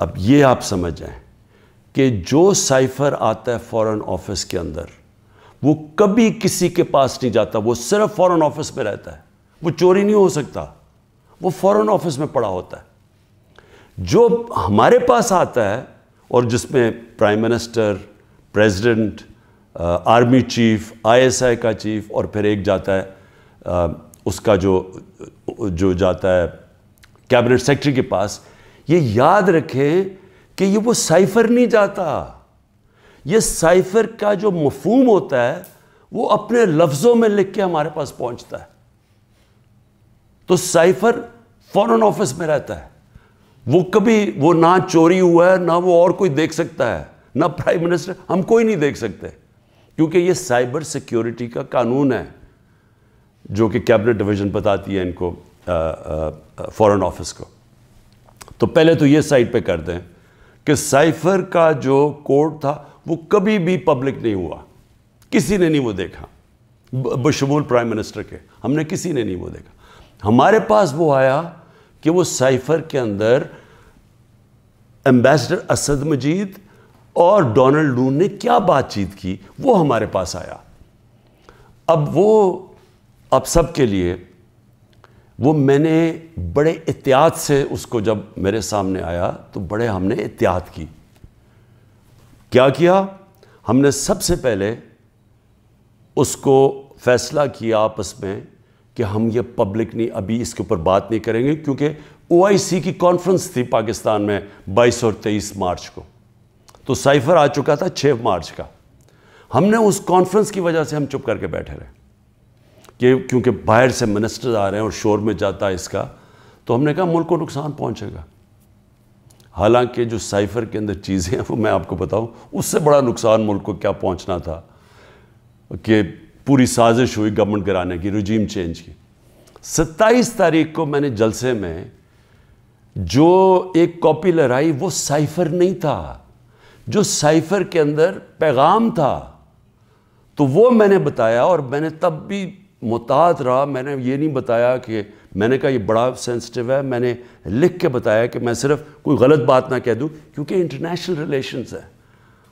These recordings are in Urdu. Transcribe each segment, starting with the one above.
اب یہ آپ سمجھ جائیں کہ جو سائفر آتا ہے فورن آفس کے اندر وہ کبھی کسی کے پاس نہیں جاتا, وہ صرف فورن آفس میں رہتا ہے, وہ چوری نہیں ہو سکتا, وہ فورن آفس میں پڑا ہوتا ہے. جو ہمارے پاس آتا ہے اور جس میں prime minister, president, army chief, ISI کا چیف اور پھر ایک جاتا ہے اس کا جو جاتا ہے کیبنٹ سیکرٹری کے پاس, یہ یاد رکھیں کہ یہ وہ سائفر نہیں جاتا. یہ سائفر کا جو مفہوم ہوتا ہے وہ اپنے لفظوں میں لکھ کے ہمارے پاس پہنچتا ہے. تو سائفر فورن آفس میں رہتا ہے, وہ کبھی وہ نہ چوری ہوا ہے, نہ وہ اور کوئی دیکھ سکتا ہے, نہ پرائم منسٹر, ہم کوئی نہیں دیکھ سکتے, کیونکہ یہ سائبر سیکیورٹی کا قانون ہے جو کہ کیبنٹ ڈویژن بتاتی ہے ان کو, فورن آفس کو. تو پہلے تو یہ سائٹ پہ کر دیں کہ سائفر کا جو کوڈ تھا وہ کبھی بھی پبلک نہیں ہوا, کسی نے نہیں وہ دیکھا بشمول پرائم منسٹر کے, ہم نے کسی نے نہیں وہ دیکھا. ہمارے پاس وہ آیا کہ وہ سائفر کے اندر ایمبیسڈر اسد مجید اور ڈونلڈ نون نے کیا بات چیت کی, وہ ہمارے پاس آیا. اب سب کے لیے وہ میں نے بڑے احتیاط سے اس کو جب میرے سامنے آیا تو بڑے ہم نے احتیاط کی. کیا کیا ہم نے؟ سب سے پہلے اس کو فیصلہ کیا آپس میں کہ ہم یہ پبلک نہیں, ابھی اس کے اوپر بات نہیں کریں گے, کیونکہ OIC کی کانفرنس تھی پاکستان میں 22 اور 23 مارچ کو, تو سائفر آ چکا تھا 6 مارچ کا. ہم نے اس کانفرنس کی وجہ سے ہم چپ کر کے بیٹھے رہے کہ کیونکہ باہر سے منسٹر آ رہے ہیں اور شور میں جاتا ہے اس کا, تو ہم نے کہا ملک کو نقصان پہنچے گا. حالانکہ جو سائفر کے اندر چیزیں ہیں وہ میں آپ کو بتاؤں, اس سے بڑا نقصان ملک کو کیا پہنچنا تھا کہ پوری سازش ہوئی گورنمنٹ گرانے کی, رجیم چینج کی. 27 تاریخ کو میں نے جلسے میں جو ایک کاپی لہرائی وہ سائفر نہیں تھا, جو سائفر کے اندر پیغام تھا, تو وہ میں نے بتایا. اور میں نے تب بھی محتاط رہا, میں نے یہ نہیں بتایا کہ میں نے کہا یہ بڑا سینسٹیو ہے, میں نے لکھ کے بتایا کہ میں صرف کوئی غلط بات نہ کہہ دوں, کیونکہ انٹرنیشنل ریلیشنز ہیں,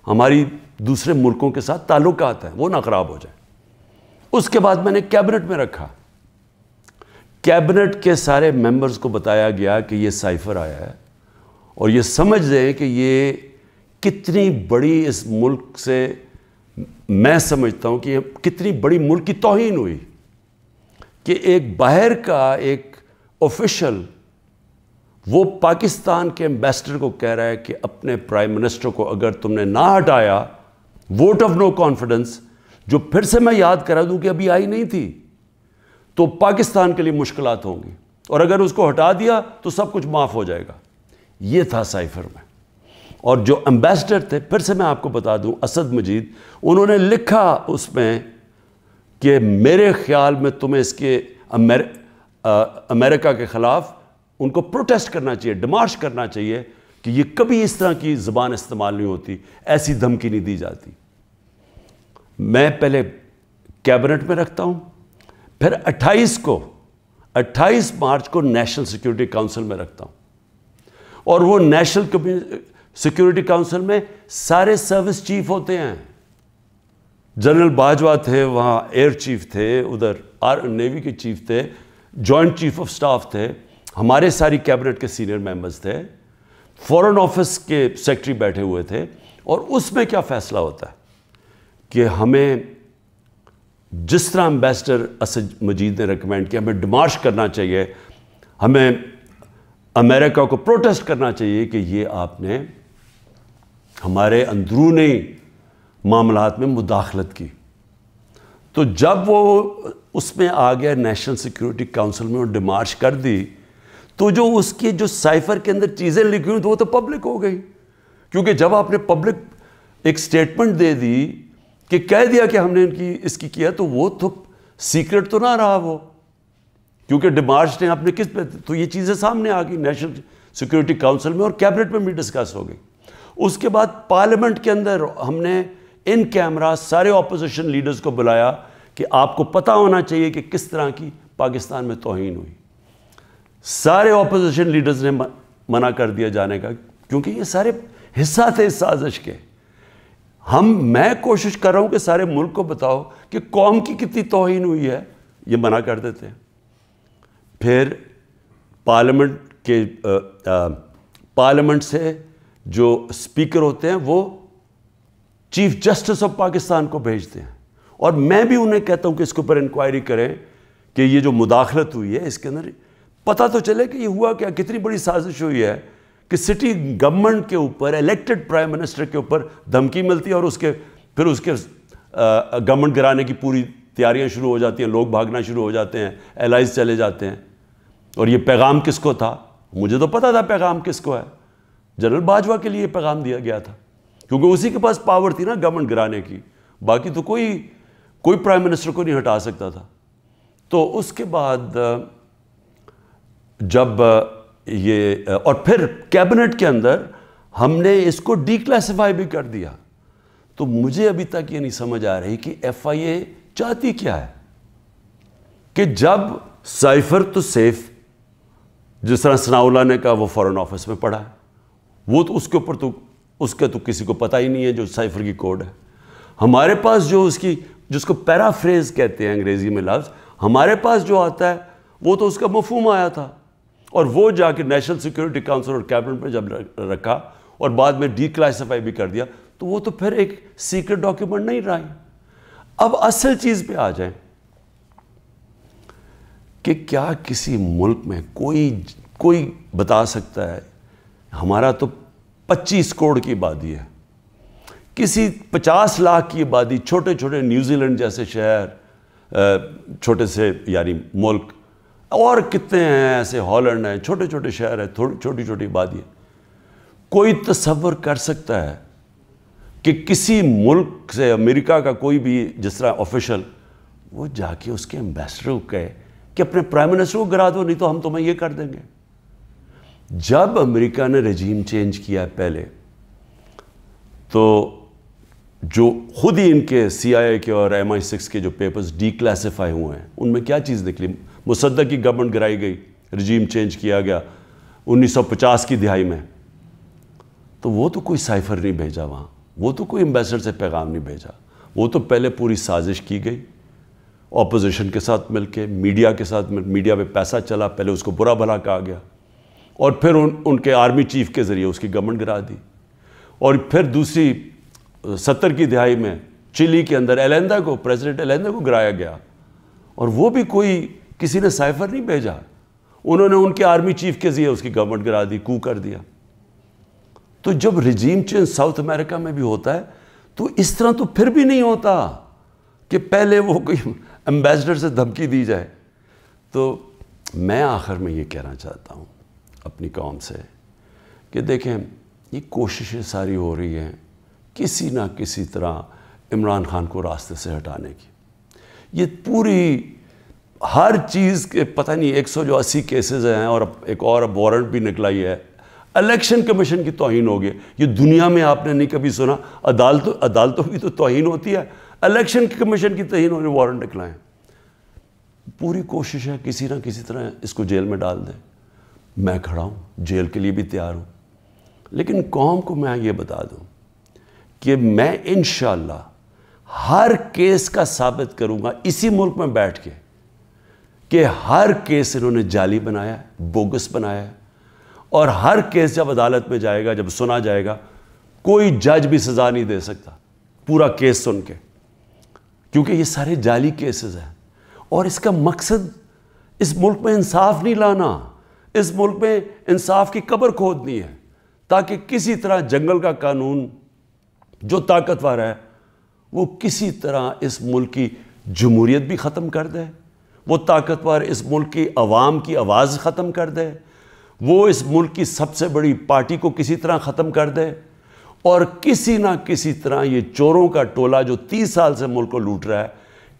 ہماری دوسرے ملکوں کے ساتھ تعلقات ہیں, وہ نہ خراب ہو جائیں. اس کے بعد میں نے کیبنٹ میں رکھا, کیبنٹ کے سارے ممبرز کو بتایا گیا کہ یہ سائفر آیا ہے, اور یہ سمجھ لیں کہ یہ کتنی بڑی اس ملک سے, میں سمجھتا ہوں کہ یہ کتنی بڑی ملک کی توہین ہوئی کہ ایک باہر کا ایک آفیشل وہ پاکستان کے ایمبیسڈر کو کہہ رہا ہے کہ اپنے پرائم منسٹر کو اگر تم نے نہ ہٹایا, ووٹ آف نو کانفیڈنس, جو پھر سے میں یاد کرا دوں کہ ابھی آئی نہیں تھی, تو پاکستان کے لیے مشکلات ہوں گی, اور اگر اس کو ہٹا دیا تو سب کچھ معاف ہو جائے گا. یہ تھا سائفر میں. اور جو ایمبیسڈر تھے, پھر سے میں آپ کو بتا دوں, اسد مجید, انہوں نے لکھا اس میں کہ میرے خیال میں تمہیں اس کے امریکہ کے خلاف ان کو پروٹیسٹ کرنا چاہیے, ڈیمارش کرنا چاہیے کہ یہ کبھی اس طرح کی زبان استعمال نہیں ہوتی, ایسی دھمکی نہیں دی جاتی. میں پہلے کیبنٹ میں رکھتا ہوں, پھر 28 مارچ کو نیشنل سیکیورٹی کاؤنسل میں رکھتا ہوں, اور وہ نیشنل سیکیورٹی کاؤنسل میں سارے سروس چیف ہوتے ہیں. جنرل باجوہ تھے وہاں, ایئر چیف تھے ادھر, نیوی کے چیف تھے, جوائنٹ چیف آف سٹاف تھے, ہمارے ساری کیبنٹ کے سینئر ممبرز تھے, فورن آفس کے سیکرٹری بیٹھے ہوئے تھے. اور اس میں کیا فیصلہ ہوتا ہے کہ ہمیں جس طرح ایمبیسڈر اسد مجید نے ریکمینڈ کیا, ہمیں ڈیمارش کرنا چاہیے, ہمیں امریکہ کو پروٹیسٹ کرنا چاہیے کہ یہ آپ نے ہمارے اندرونی معاملات میں مداخلت کی. تو جب وہ اس میں آ گیا نیشنل سیکیورٹی کاؤنسل میں اور ڈیمارش کر دی, تو جو اس کی جو سائفر کے اندر چیزیں لکھی ہوئی تو وہ تو پبلک ہو گئی, کیونکہ جب آپ نے پبلک ایک سٹیٹمنٹ دے دی کہ کہہ دیا کہ ہم نے اس کی کیا, تو وہ تو سیکرٹ تو نہ رہا وہ, کیونکہ ڈیمارش نے اپنے کس پہ, تو یہ چیزیں سامنے آ گئی نیشنل سیکیورٹی کاؤنسل میں اور کیبنٹ میں بھی ڈسکس ہو گئی. اس کے بعد پارلیمنٹ کے اندر ہم نے ان کیمرہ سارے اپوزیشن لیڈرز کو بلایا کہ آپ کو پتہ ہونا چاہیے کہ کس طرح کی پاکستان میں توہین ہوئی. سارے اپوزیشن لیڈرز نے منع کر دیا جانے کا, کیونکہ یہ سارے حصہ تھے اس سازش کے. میں کوشش کر رہا ہوں کہ سارے ملک کو بتاؤ کہ قوم کی کتنی توہین ہوئی ہے, یہ منع کر دیتے ہیں. پھر پارلیمنٹ سے جو اسپیکر ہوتے ہیں وہ چیف جسٹس آف پاکستان کو بھیجتے ہیں, اور میں بھی انہیں کہتا ہوں کہ اس کے اوپر انکوائری کریں کہ یہ جو مداخلت ہوئی ہے اس کے اندر پتہ تو چلے کہ یہ ہوا کیا, کتنی بڑی سازش ہوئی ہے کہ سٹی گورنمنٹ کے اوپر, الیکٹڈ پرائم منسٹر کے اوپر دھمکی ملتی ہے, اور پھر اس کے گورنمنٹ گرانے کی پوری تیاریاں شروع ہو جاتی ہیں, لوگ بھاگنا شروع ہو جاتے ہیں, الائز چلے جاتے ہیں. اور یہ پیغام کس کو تھا؟ مجھے تو پتہ تھا پیغام کس کو ہے, جنرل باجوہ کے لیے پیغام دیا گیا تھا, کیونکہ اسی کے پاس پاور تھی نا گورنمنٹ گرانے کی, باقی تو کوئی پرائم منسٹر کو نہیں ہٹا سکتا تھا. تو اس کے بعد جب یہ, اور پھر کیبنٹ کے اندر ہم نے اس کو ڈی کلاسیفائی بھی کر دیا. تو مجھے ابھی تک یہ نہیں سمجھ آ رہی کہ ایف آئی اے چاہتی کیا ہے, کہ جب سائفر تو سیف, جس طرح ثناء اللہ نے کہا وہ فورن آفس میں پڑا ہے, وہ تو اس کے اوپر تو اس کا تو کسی کو پتہ ہی نہیں ہے جو سائفر کی کوڈ ہے. ہمارے پاس جو جس کو پیرافریز کہتے ہیں انگریزی میں لفظ, ہمارے پاس جو آتا ہے وہ تو اس کا مفہوم آیا تھا, اور وہ جا کے نیشنل سیکورٹی کاؤنسل اور کیبنٹ میں جب رکھا اور بعد میں ڈی کلاسیفائی بھی کر دیا, تو وہ تو پھر ایک سیکرٹ ڈاکیومنٹ نہیں رہا. اب اصل چیز پہ آ جائیں کہ کیا کسی ملک میں کوئی بتا سکتا ہے, ہمارا تو 25 کروڑ کی آبادی ہے, کسی 50 لاکھ کی آبادی, چھوٹے چھوٹے نیوزی لینڈ جیسے شہر, چھوٹے سے یعنی ملک, اور کتنے ہیں ایسے, ہالینڈ ہیں, چھوٹے چھوٹے شہر ہیں, چھوٹی چھوٹی آبادی ہے. کوئی تصور کر سکتا ہے کہ کسی ملک سے, امریکہ کا کوئی بھی جس طرح آفیشل, وہ جا کے اس کے ایمبیسڈر کو کہے کہ اپنے پرائم منسٹر کو گرا دو, نہیں تو ہم تمہیں یہ کر دیں گے. جب امریکہ نے رجیم چینج کیا ہے پہلے, تو جو خود ہی ان کے سی آئی اے کے اور MI6 کے جو پیپرز ڈی کلاسیفائی ہوئے ہیں, ان میں کیا چیز نکلی؟ مصدق کی گورنمنٹ گرائی گئی, رجیم چینج کیا گیا 1950 کی دہائی میں. تو وہ تو کوئی سائفر نہیں بھیجا وہاں, وہ تو کوئی ایمبیسڈر سے پیغام نہیں بھیجا, وہ تو پہلے پوری سازش کی گئی, اپوزیشن کے ساتھ مل کے, میڈیا کے ساتھ میڈیا پہ پیسہ چلا, پہلے اس کو برا بھلا کہا گیا, اور پھر ان کے آرمی چیف کے ذریعے اس کی گورنمنٹ گرا دی. اور پھر دوسری 70 کی دہائی میں چلی کے اندر ایلیندا کو, پریزیڈنٹ ایلیندا کو گرایا گیا, اور وہ بھی کسی نے سائفر نہیں بھیجا, انہوں نے ان کے آرمی چیف کے ذریعے اس کی گورنمنٹ گرا دی, کو کر دیا. تو جب رجیم چینج ساؤتھ امریکہ میں بھی ہوتا ہے تو اس طرح تو پھر بھی نہیں ہوتا کہ پہلے وہ کوئی ایمبیسڈر سے دھمکی دی جائے. تو میں آخر میں یہ کہنا چاہتا ہوں اپنی قوم سے کہ دیکھیں, یہ کوششیں ساری ہو رہی ہیں کسی نہ کسی طرح عمران خان کو راستے سے ہٹانے کی. یہ پوری ہر چیز کے پتہ نہیں 180 کیسز ہیں, اور ایک اور اب وارنٹ بھی نکلا ہی ہے. الیکشن کمیشن کی توہین ہو گئی, یہ دنیا میں آپ نے نہیں کبھی سنا, عدالتوں کی تو توہین ہوتی ہے, الیکشن کمیشن کی توہین ہونے وارنٹ نکلائیں. پوری کوشش ہے کسی نہ کسی طرح اس کو جیل میں ڈال دیں. میں کھڑا ہوں, جیل کے لیے بھی تیار ہوں, لیکن قوم کو میں یہ بتا دوں کہ میں انشاءاللہ ہر کیس کا ثابت کروں گا اسی ملک میں بیٹھ کے کہ ہر کیس انہوں نے جعلی بنایا ہے, بوگس بنایا ہے, اور ہر کیس جب عدالت میں جائے گا, جب سنا جائے گا, کوئی جج بھی سزا نہیں دے سکتا پورا کیس سن کے, کیونکہ یہ سارے جعلی کیسز ہیں. اور اس کا مقصد اس ملک میں انصاف نہیں لانا, اس ملک میں انصاف کی قبر کھودنی ہے, تاکہ کسی طرح جنگل کا قانون جو طاقتور ہے وہ کسی طرح اس ملک کی جمہوریت بھی ختم کر دے, وہ طاقتور اس ملک کی عوام کی آواز ختم کر دے, وہ اس ملک کی سب سے بڑی پارٹی کو کسی طرح ختم کر دے, اور کسی نہ کسی طرح یہ چوروں کا ٹولہ جو 30 سال سے ملک کو لوٹ رہا ہے,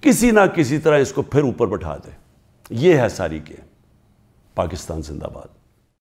کسی نہ کسی طرح اس کو پھر اوپر بٹھا دے. یہ ہے ساری گیم. پاکستان زندہ باد.